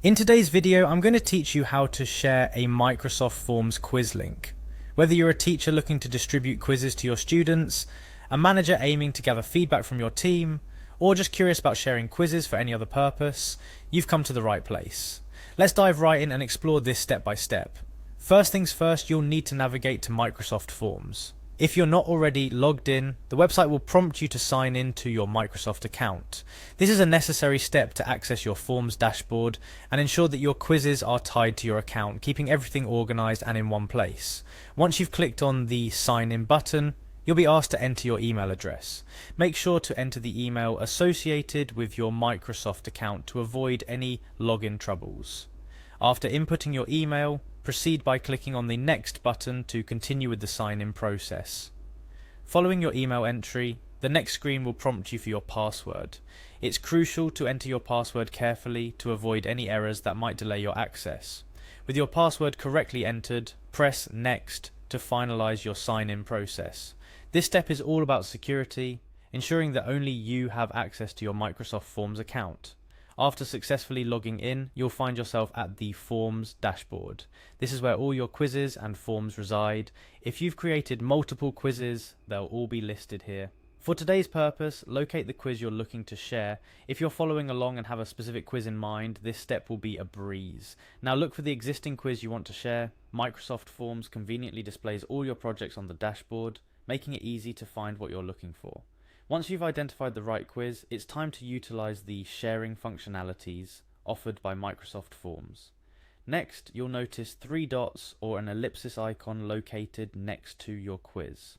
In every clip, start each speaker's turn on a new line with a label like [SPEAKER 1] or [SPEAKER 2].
[SPEAKER 1] In today's video, I'm going to teach you how to share a Microsoft Forms quiz link. Whether you're a teacher looking to distribute quizzes to your students, a manager aiming to gather feedback from your team, or just curious about sharing quizzes for any other purpose, you've come to the right place. Let's dive right in and explore this step by step. First things first, you'll need to navigate to Microsoft Forms. If you're not already logged in, the website will prompt you to sign in to your Microsoft account. This is a necessary step to access your Forms dashboard and ensure that your quizzes are tied to your account, keeping everything organized and in one place. Once you've clicked on the sign in button, you'll be asked to enter your email address. Make sure to enter the email associated with your Microsoft account to avoid any login troubles. After inputting your email, proceed by clicking on the Next button to continue with the sign-in process. Following your email entry, the next screen will prompt you for your password. It's crucial to enter your password carefully to avoid any errors that might delay your access. With your password correctly entered, press Next to finalize your sign-in process. This step is all about security, ensuring that only you have access to your Microsoft Forms account. After successfully logging in, you'll find yourself at the Forms dashboard. This is where all your quizzes and forms reside. If you've created multiple quizzes, they'll all be listed here. For today's purpose, locate the quiz you're looking to share. If you're following along and have a specific quiz in mind, this step will be a breeze. Now look for the existing quiz you want to share. Microsoft Forms conveniently displays all your projects on the dashboard, making it easy to find what you're looking for. Once you've identified the right quiz, it's time to utilize the sharing functionalities offered by Microsoft Forms. Next, you'll notice three dots or an ellipsis icon located next to your quiz.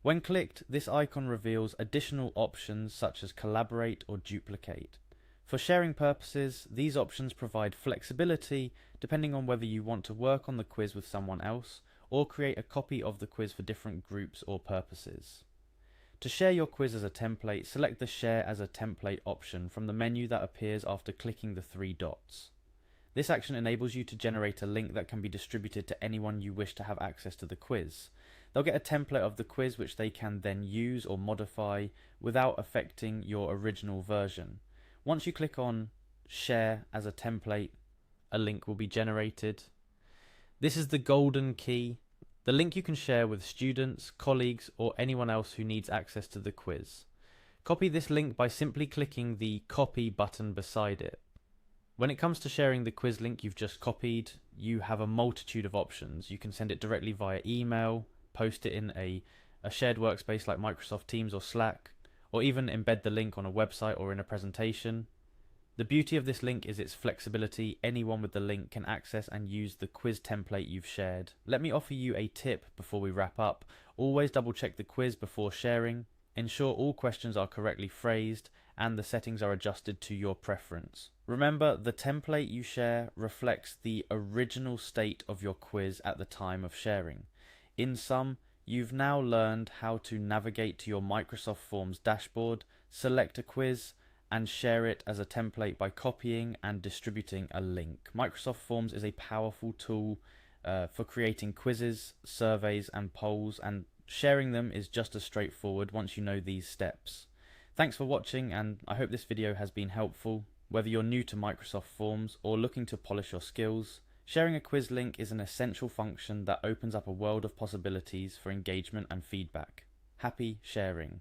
[SPEAKER 1] When clicked, this icon reveals additional options such as collaborate or duplicate. For sharing purposes, these options provide flexibility depending on whether you want to work on the quiz with someone else or create a copy of the quiz for different groups or purposes. To share your quiz as a template, select the Share as a Template option from the menu that appears after clicking the three dots. This action enables you to generate a link that can be distributed to anyone you wish to have access to the quiz. They'll get a template of the quiz which they can then use or modify without affecting your original version. Once you click on Share as a Template, a link will be generated. This is the golden key. The link you can share with students, colleagues, or anyone else who needs access to the quiz. Copy this link by simply clicking the Copy button beside it. When it comes to sharing the quiz link you've just copied, you have a multitude of options. You can send it directly via email, post it in a shared workspace like Microsoft Teams or Slack, or even embed the link on a website or in a presentation. The beauty of this link is its flexibility. Anyone with the link can access and use the quiz template you've shared. Let me offer you a tip before we wrap up. Always double check the quiz before sharing. Ensure all questions are correctly phrased and the settings are adjusted to your preference. Remember, the template you share reflects the original state of your quiz at the time of sharing. In sum, you've now learned how to navigate to your Microsoft Forms dashboard, select a quiz, and share it as a template by copying and distributing a link. Microsoft Forms is a powerful tool for creating quizzes, surveys, and polls, and sharing them is just as straightforward once you know these steps. Thanks for watching, and I hope this video has been helpful. Whether you're new to Microsoft Forms or looking to polish your skills, sharing a quiz link is an essential function that opens up a world of possibilities for engagement and feedback. Happy sharing.